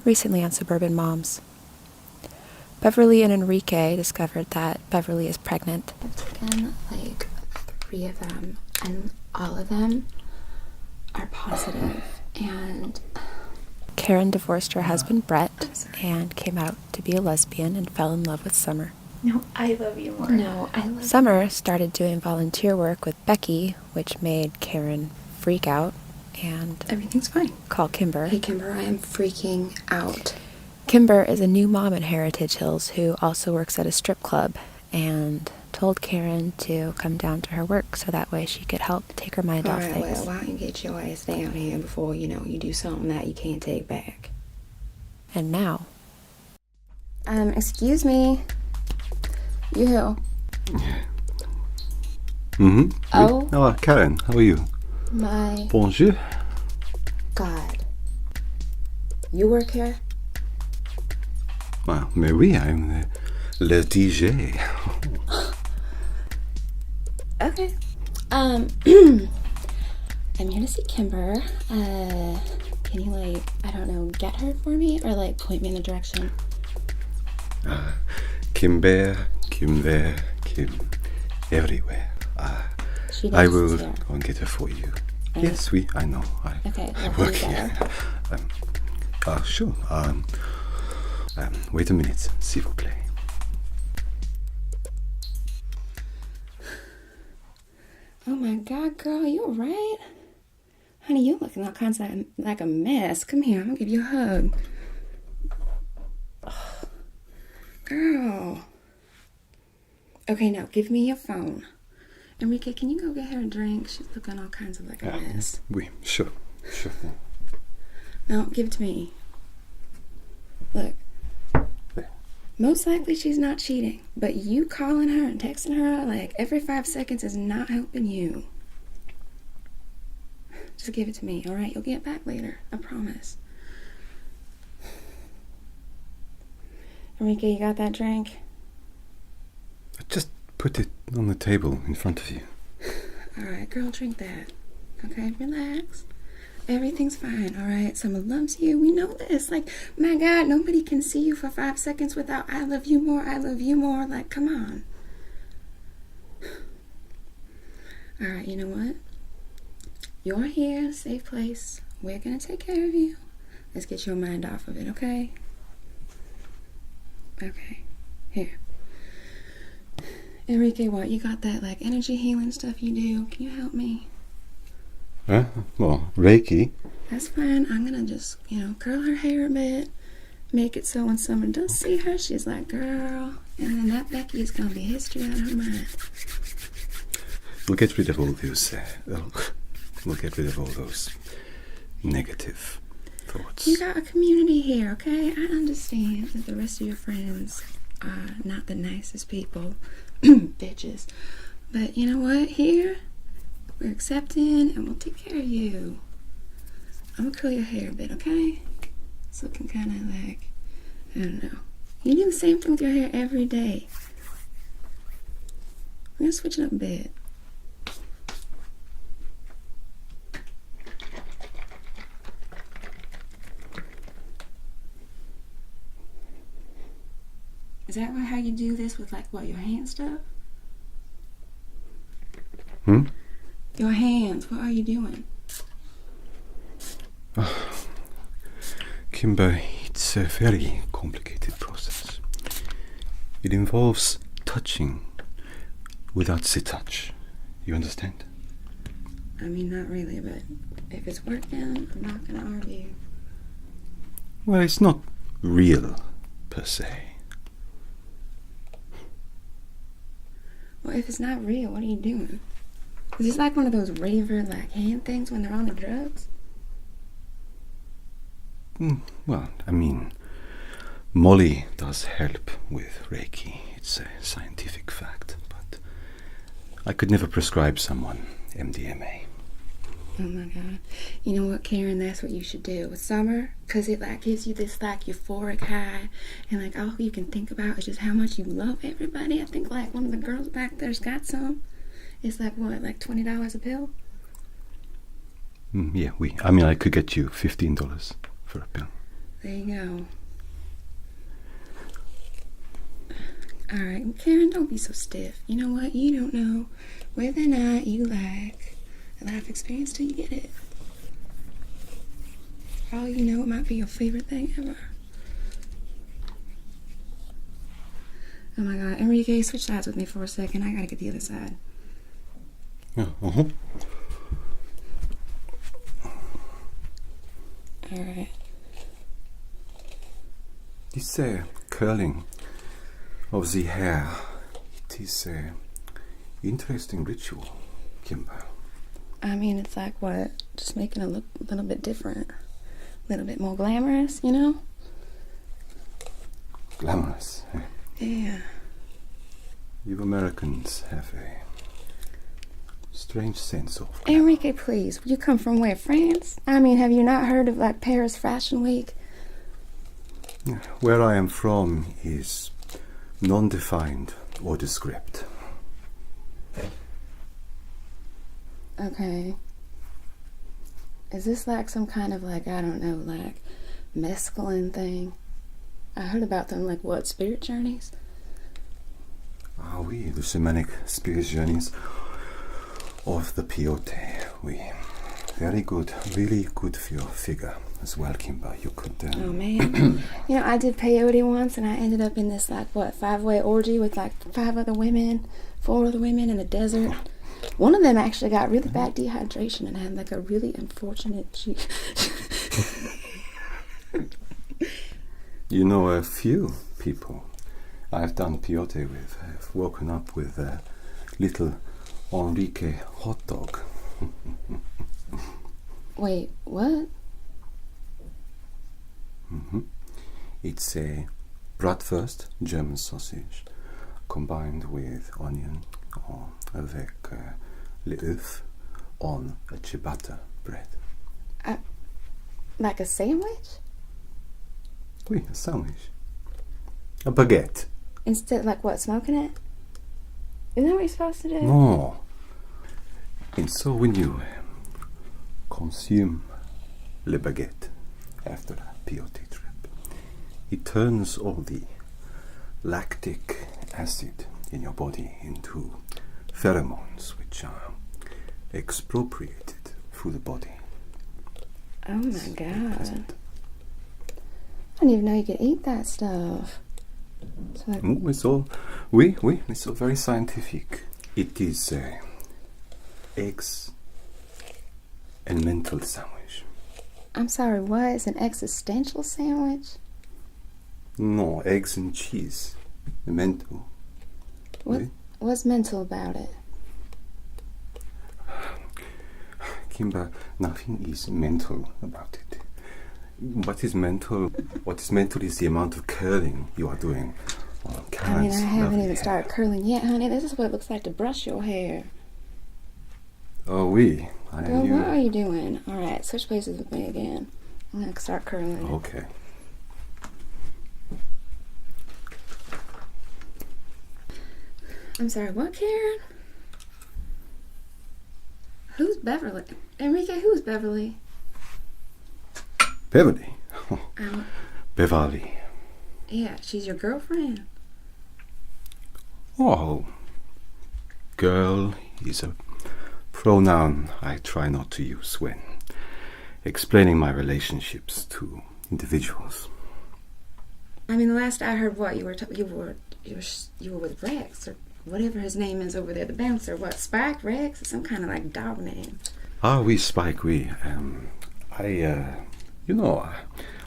recently on Suburban Moms. Beverly and Enrique discovered that Beverly is pregnant. I've taken like 3 of them, and all of them are positive. And Karen divorced her husband Brett and came out to be a lesbian and fell in love with Summer. No, I love you more. no, I love Summer started doing volunteer work with Becky, which made Karen freak out and everything's fine. call Kimber. Hey Kimber, I am freaking out. Kimber is a new mom in Heritage Hills who also works at a strip club and told Karen to come down to her work so that way she could help take her mind off things. Well, why don't you get your ass down here before, you do something that you can't take back. And now, Excuse me. You. Mm-hmm. Oh. Oh, Karen, how are you? My Bonjour. God. You work here? Well, mais oui, I'm le DJ. Okay. I'm here to see Kimber. Can you, I don't know, get her for me? Or, point me in the direction? Kimber, everywhere. She I does will here. go and get her for you. Yes, oui, I know. Okay, I well, work you here. better. Sure. Wait a minute, s'il vous plaît. Oh my God, girl, you alright? Honey, you looking all kinds of like a mess. Come here, I'm gonna give you a hug. Oh, girl. Okay, now give me your phone. Enrique, can you go get her a drink? She's looking all kinds of like a mess. Oui, sure. No, give it to me. Look. There. Most likely she's not cheating, but you calling her and texting her every 5 seconds is not helping you. Just give it to me, alright? You'll get back later. I promise. Enrique, you got that drink? Just put it on the table in front of you. Alright, girl, drink that. Okay, relax. Everything's fine, alright? Someone loves you. We know this. My God, nobody can see you for 5 seconds without I love you more, I love you more. Come on. Alright, you know what? You're here, safe place. We're gonna take care of you. Let's get your mind off of it, okay? Okay. Here. Enrique, what? You got that, energy healing stuff you do? Can you help me? Well, Reiki. That's fine. I'm gonna just, curl her hair a bit. Make it so when someone does see her, she's like, girl. And then that Becky is gonna be history out of her mind. We'll get rid of all those. We'll get rid of all those negative thoughts. You got a community here, okay? I understand that the rest of your friends are not the nicest people. Bitches. But you know what? Here, we're accepting and we'll take care of you. I'm gonna curl your hair a bit, okay? It's looking kind of I don't know. You do the same thing with your hair every day. We're gonna switch it up a bit. Is that how you do this with your hand stuff? Your hands, what are you doing? Kimber, it's a very complicated process. It involves touching without the touch. You understand? I mean, not really, but if it's working, I'm not gonna argue. Well, it's not real, per se. Well, if it's not real, what are you doing? Is this one of those raver, hand things when they're on the drugs? Well, I mean, Molly does help with Reiki. It's a scientific fact, but I could never prescribe someone MDMA. Oh my God. You know what, Karen? That's what you should do with Summer, because it gives you this euphoric high, and all you can think about is just how much you love everybody. I think one of the girls back there's got some. It's what, $20 a pill? Yeah, I mean, I could get you $15 for a pill. There you go. Alright, Karen, don't be so stiff. You know what? You don't know whether or not you like a life experience till you get it. For all you know, it might be your favorite thing ever. Oh my god, Enrique, switch sides with me for a second. I gotta get the other side. Yeah, Alright. This curling of the hair, it is a interesting ritual, Kimber. I mean, it's like what? Just making it look a little bit different. A little bit more glamorous, you know? Glamorous. Yeah. You Americans have a strange sense of glamour. Enrique, please, you come from where? France? I mean, have you not heard of like Paris Fashion Week? Where I am from is non-defined or descript. Okay. Is this like some kind of like, I don't know, like mescaline thing? I heard about them like what, spirit journeys? Ah oui, the shamanic spirit journeys of the peyote. Oui. Very good, really good for your figure as well, Kimber. You could... Oh man. You know, I did peyote once and I ended up in this like what, 5-way orgy with like 4 other women in the desert. One of them actually got really bad dehydration and had like a really unfortunate You know, a few people I've done peyote with have woken up with a little Enrique hot dog. Wait, what? It's a bratwurst, German sausage, combined with onion or avec le œuf on a ciabatta bread. Like a sandwich? Oui, a sandwich. A baguette. Instead, like what, smoking it? Isn't that what you're supposed to do? No. And so when you consume le baguette after a peyote trip, it turns all the lactic acid in your body into pheromones which are expropriated through the body. Oh my It's very god. pleasant. I didn't even know you could eat that stuff. So like, It's all, oui, it's all very scientific. It is eggs and mental sandwich. I'm sorry, what? It's an existential sandwich? No, eggs and cheese. Mental. What? Oui. What's mental about it? Kimber, nothing is mental about it. What is mental is the amount of curling you are doing on I mean, Karen's I haven't lovely even hair. started curling yet, honey. This is what it looks like to brush your hair. Oh, oui. I Girl, knew. what are you doing? Alright, switch places with me again. I'm gonna start curling. Okay. I'm sorry, what, Karen? Who's Beverly? Enrique, who's Beverly? Beverly. Um, Beverly. yeah, she's your girlfriend. Oh. Girl is a pronoun I try not to use when explaining my relationships to individuals. I mean, the last I heard, what you were with Rex or whatever his name is over there, the bouncer. What, Spike, Rex, some kind of like dog name. Ah, oui, Spike, oui. I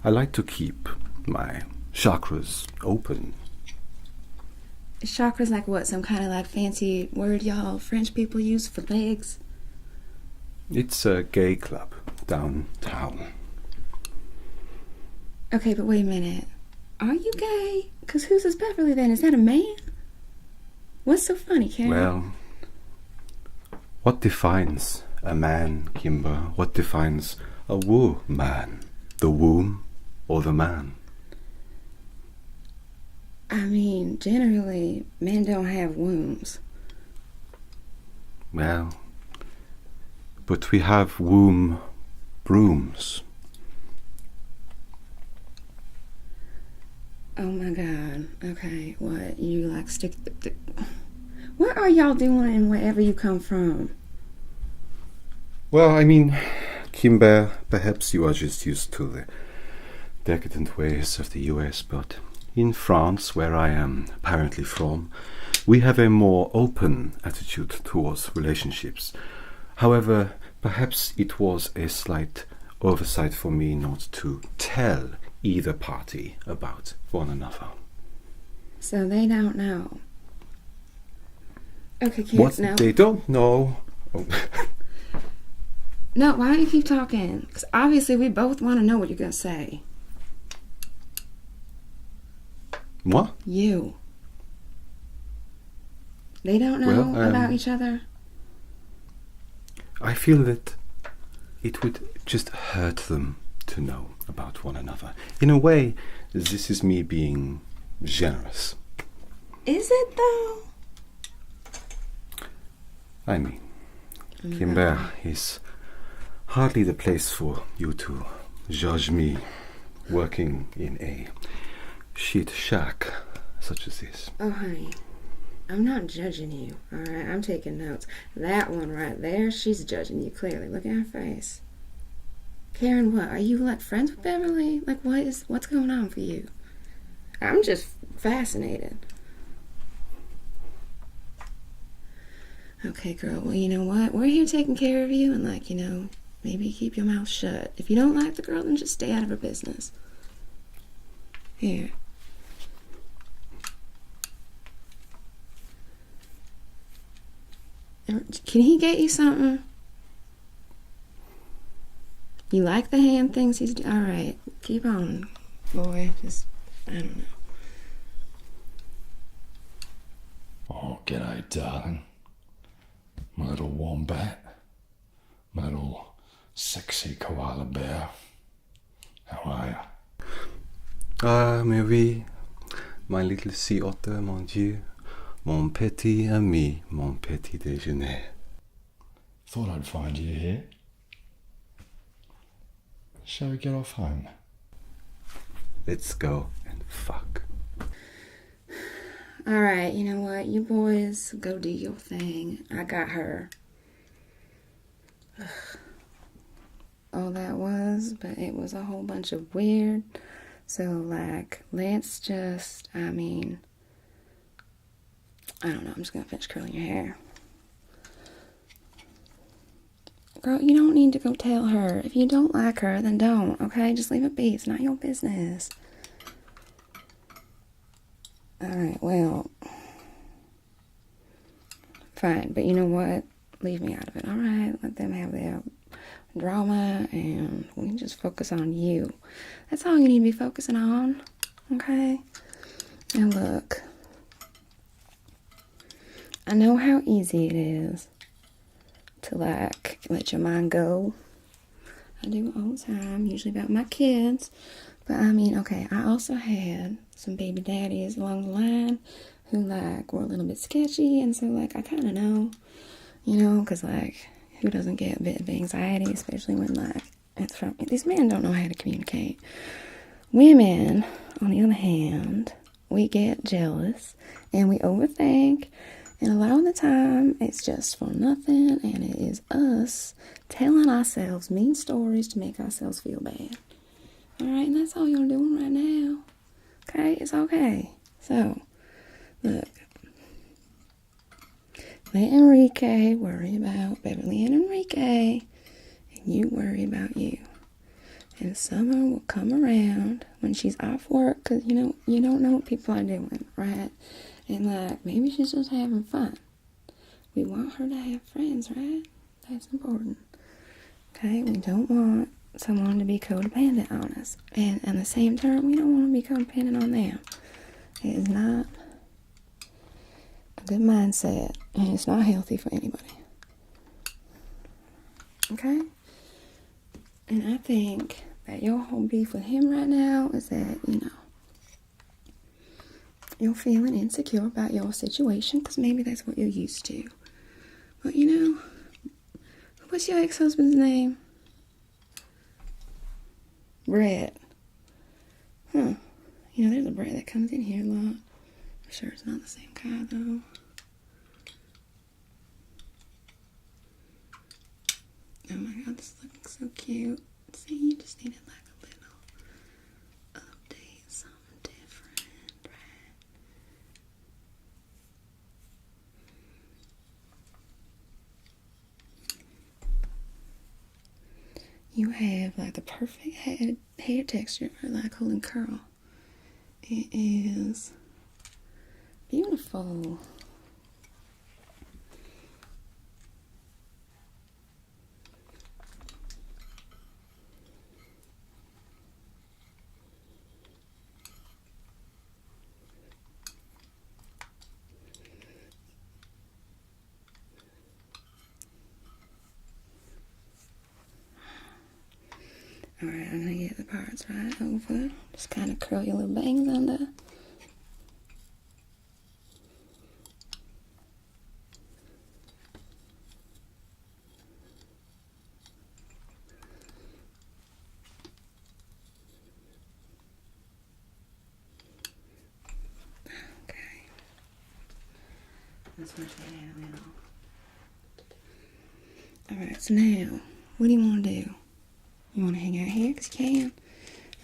like to keep my chakras open. Chakra's like what? Some kind of like fancy word y'all French people use for legs? It's a gay club downtown. Okay, but wait a minute. Are you gay? Because who's this Beverly then? Is that a man? What's so funny, Karen? Well, what defines a man, Kimber? What defines a woman? The womb or the man? I mean, generally, men don't have wombs. Well, but we have womb brooms. Oh my God. Okay, what? You like stick... What are y'all doing wherever you come from? Well, I mean, Kimber, perhaps you are just used to the decadent ways of the US, but in France, where I am apparently from, we have a more open attitude towards relationships. However, perhaps it was a slight oversight for me not to tell either party about one another. So they don't know. Okay, kids, What now... they don't know... Oh. No, why don't you keep talking? Because obviously we both want to know what you're going to say. What? You. They don't know about each other? I feel that it would just hurt them to know about one another. In a way, this is me being generous. Is it, though? I mean, Kimber is hardly the place for you to judge me working in a shit shack such as this. Oh, honey, I'm not judging you, all right? I'm taking notes. That one right there, she's judging you clearly. Look at her face. Karen, what? Are you, like, friends with Beverly? Like, what's going on for you? I'm just fascinated. Okay, girl, well, you know what? We're here taking care of you and, like, maybe keep your mouth shut. If you don't like the girl, then just stay out of her business. Here. Can he get you something? You like the hand things he's doing? Alright, keep on, boy. Just, I don't know. Oh, g'day, darling. My little wombat. My little sexy koala bear. How are you? Ah, mais oui, my little sea otter, mon Dieu, mon petit ami, mon petit déjeuner. Thought I'd find you here. Shall we get off home? Let's go and fuck. Alright, you know what? You boys go do your thing. I got her. Ugh. All that was, but it was a whole bunch of weird. So, like, let's just, I don't know, I'm just gonna finish curling your hair. Girl, you don't need to go tell her. If you don't like her, then don't, okay? Just leave it be. It's not your business. Alright, well, fine, but you know what? Leave me out of it, alright? Let them have their drama, and we can just focus on you. That's all you need to be focusing on, okay? And look, I know how easy it is to, like, let your mind go. I do it all the time, usually about my kids. But, okay, I also had some baby daddies along the line who, like, were a little bit sketchy. And so, like, I kind of know, because, like, who doesn't get a bit of anxiety, especially when, like, it's from... These men don't know how to communicate. Women, on the other hand, we get jealous and we overthink. And a lot of the time, it's just for nothing. And it is us telling ourselves mean stories to make ourselves feel bad. Alright, and that's all you're doing right now. Okay, it's okay. So, look. Let Enrique worry about Beverly and Enrique. And you worry about you. And summer will come around when she's off work. Because, you don't know what people are doing, right? And, like, maybe she's just having fun. We want her to have friends, right? That's important. Okay, we don't want someone to be codependent on us. And at the same time, we don't want to be codependent on them. It is not a good mindset, and it's not healthy for anybody. Okay? And I think that your whole beef with him right now is that, you're feeling insecure about your situation, because maybe that's what you're used to. But, what's your ex-husband's name? Brett. You know, there's a brand that comes in here a lot. I'm sure it's not the same kind though. Oh my god, this is looking so cute. See, you just needed like a little update, something different, right? You have like the perfect hair texture for like holding curl. It is beautiful. Alright, I'm gonna get the parts right over. Just kind of curl your little bangs under. Okay. Let's switch that out now. Alright, so now, what do you want to do? You want to hang out here? Because you can.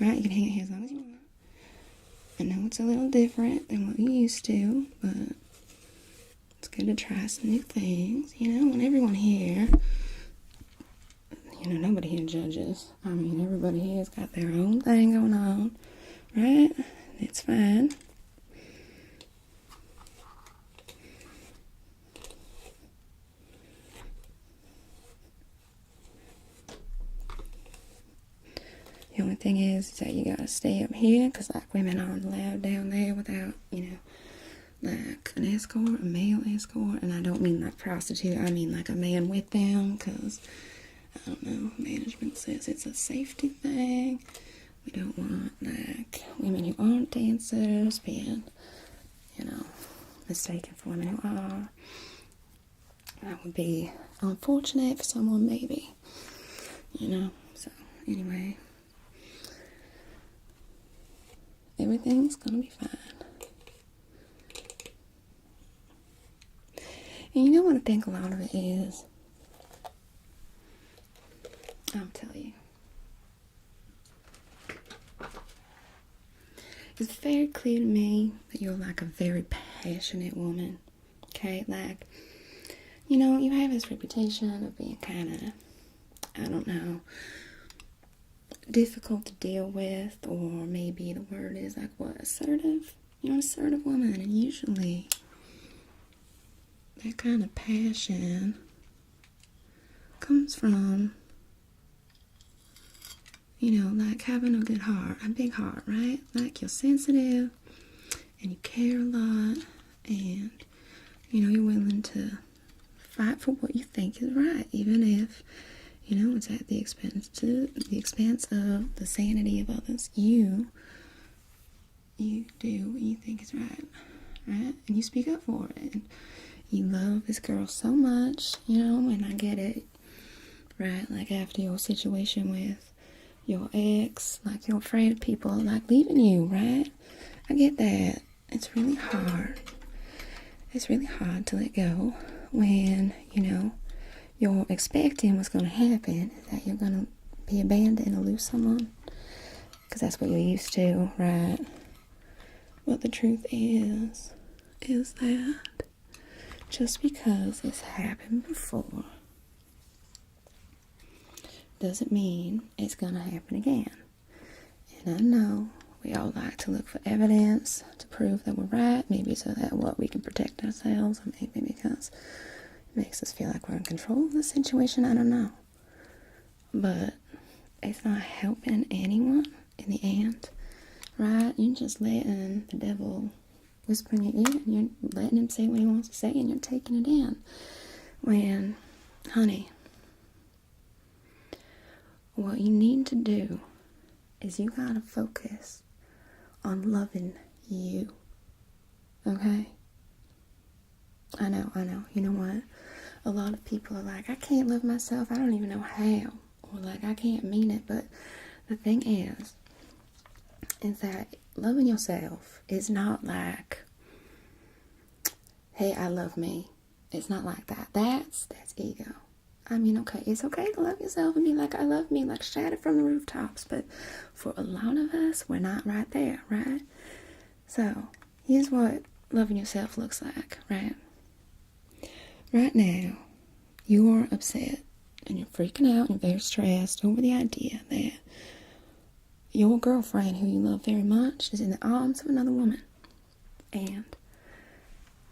Right? You can hang out here as long as you want. I know it's a little different than what you used to, but it's good to try some new things. You know, when everyone here, you know, nobody here judges. I mean, everybody here has got their own thing going on. Right? It's fine. The only thing is that you gotta stay up here, because like women aren't allowed down there without, you know, like an escort, a male escort. And I don't mean like prostitute, I mean like a man with them, because I don't know, management says it's a safety thing. We don't want like women who aren't dancers being, you know, mistaken for women who are. That would be unfortunate for someone, maybe, you know. So anyway, everything's gonna be fine. And you know what I think a lot of it is? I'll tell you. It's very clear to me that you're like a very passionate woman. Okay? Like, you know, you have this reputation of being kind of, I don't know, difficult to deal with, or maybe the word is like, what, assertive? You're an assertive woman, and usually that kind of passion comes from, you know, like having a good heart, a big heart, right? Like you're sensitive and you care a lot, and you know, you're willing to fight for what you think is right, even if, you know, it's at the expense of the sanity of others. You do what you think is right? And you speak up for it. And you love this girl so much, you know, and I get it, right? Like after your situation with your ex, like you're afraid of people like leaving you, right? I get that. It's really hard. It's really hard to let go when, you know, you're expecting what's going to happen is that you're going to be abandoned or lose someone, because that's what you're used to, right? But the truth is that just because it's happened before doesn't mean it's going to happen again. And I know we all like to look for evidence to prove that we're right, maybe so that we can protect ourselves, or maybe because it makes us feel like we're in control of the situation. I don't know. But it's not helping anyone in the end, right? You're just letting the devil whisper in your ear, and you're letting him say what he wants to say, and you're taking it in. When, honey, what you need to do is you gotta focus on loving you, okay? I know. You know what? A lot of people are like, I can't love myself. I don't even know how. Or like, I can't mean it. But the thing is is that loving yourself is not like, hey, I love me. It's not like that. That's ego. I mean, okay, it's okay to love yourself and be like, I love me, like shout it from the rooftops. But for a lot of us, we're not right there, right? So here's what loving yourself looks like, right? Right now, you are upset and you're freaking out and very stressed over the idea that your girlfriend, who you love very much, is in the arms of another woman. And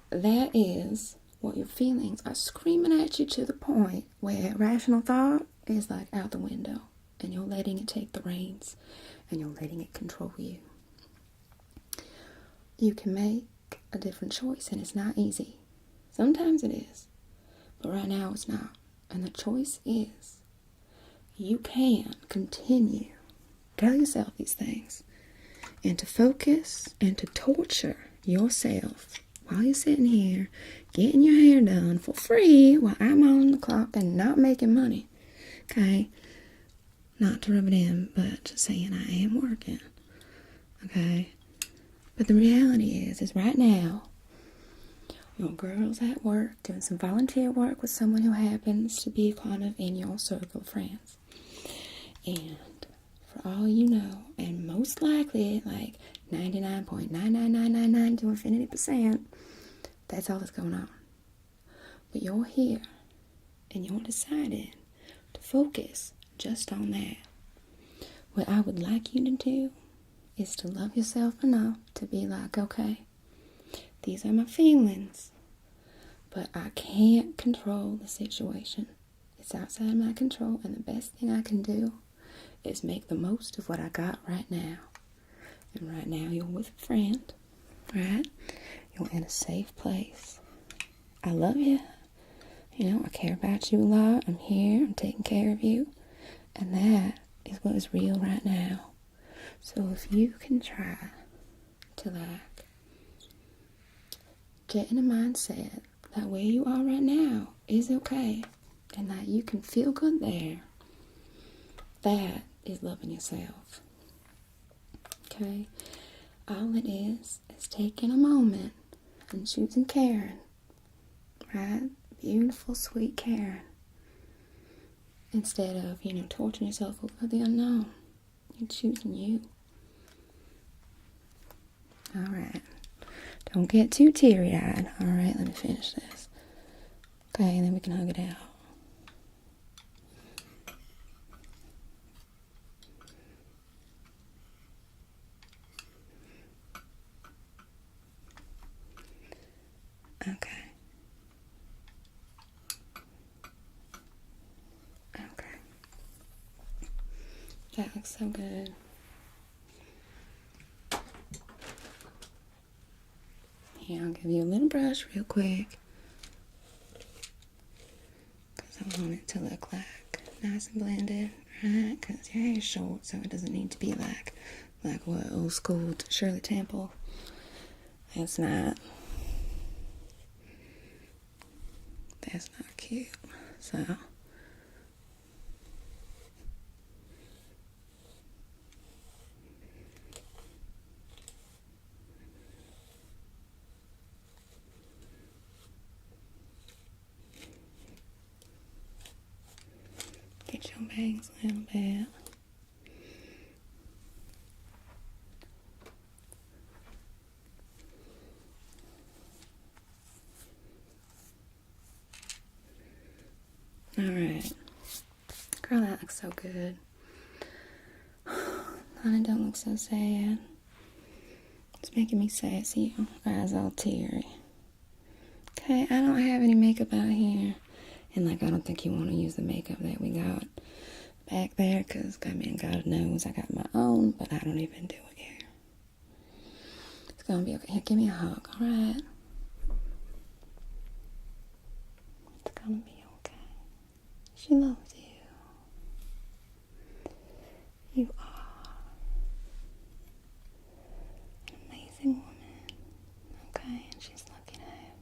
that is what your feelings are screaming at you, to the point where rational thought is like out the window, and you're letting it take the reins and you're letting it control you. You can make a different choice, and it's not easy. Sometimes it is, but right now it's not. And the choice is, you can continue to tell yourself these things and to focus and to torture yourself while you're sitting here getting your hair done for free while I'm on the clock and not making money. Okay? Not to rub it in, but just saying I am working. Okay? But the reality is right now, your girl's at work doing some volunteer work with someone who happens to be kind of in your circle of friends. And for all you know, and most likely, like 99.99999 to infinity%, that's all that's going on. But you're here, and you're deciding to focus just on that. What I would like you to do is to love yourself enough to be like, okay, these are my feelings, but I can't control the situation. It's outside my control, and the best thing I can do is make the most of what I got right now. And right now you're with a friend, right? You're in a safe place. I love you. You know, I care about you a lot. I'm here. I'm taking care of you. And that is what is real right now. So if you can try to like get in a mindset that where you are right now is okay, and that you can feel good there, that is loving yourself. Okay? All it is taking a moment and choosing Karen, right? Beautiful, sweet Karen. Instead of, torturing yourself over the unknown. You're choosing you. Alright. Don't get too teary-eyed. Alright, let me finish this. Okay, and then we can hug it out. Okay. That looks so good. Here, I'll give you a little brush real quick, because I want it to look like nice and blended, right? Because your hair is short, so it doesn't need to be like what old school Shirley Temple. That's not cute. So get your bangs a little bit. Alright. Girl, that looks so good. Honey, don't look so sad. It's making me sad. See your eyes all teary. Okay, I don't have any makeup out here. And I don't think you want to use the makeup that we got back there, because, God knows I got my own, but I don't even do it here. It's gonna be okay. Here, give me a hug, alright? It's gonna be okay. She loves you. You are an amazing woman, okay? And she's lucky to have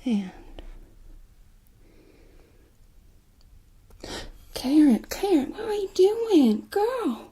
you. And Karen, doing? Girl,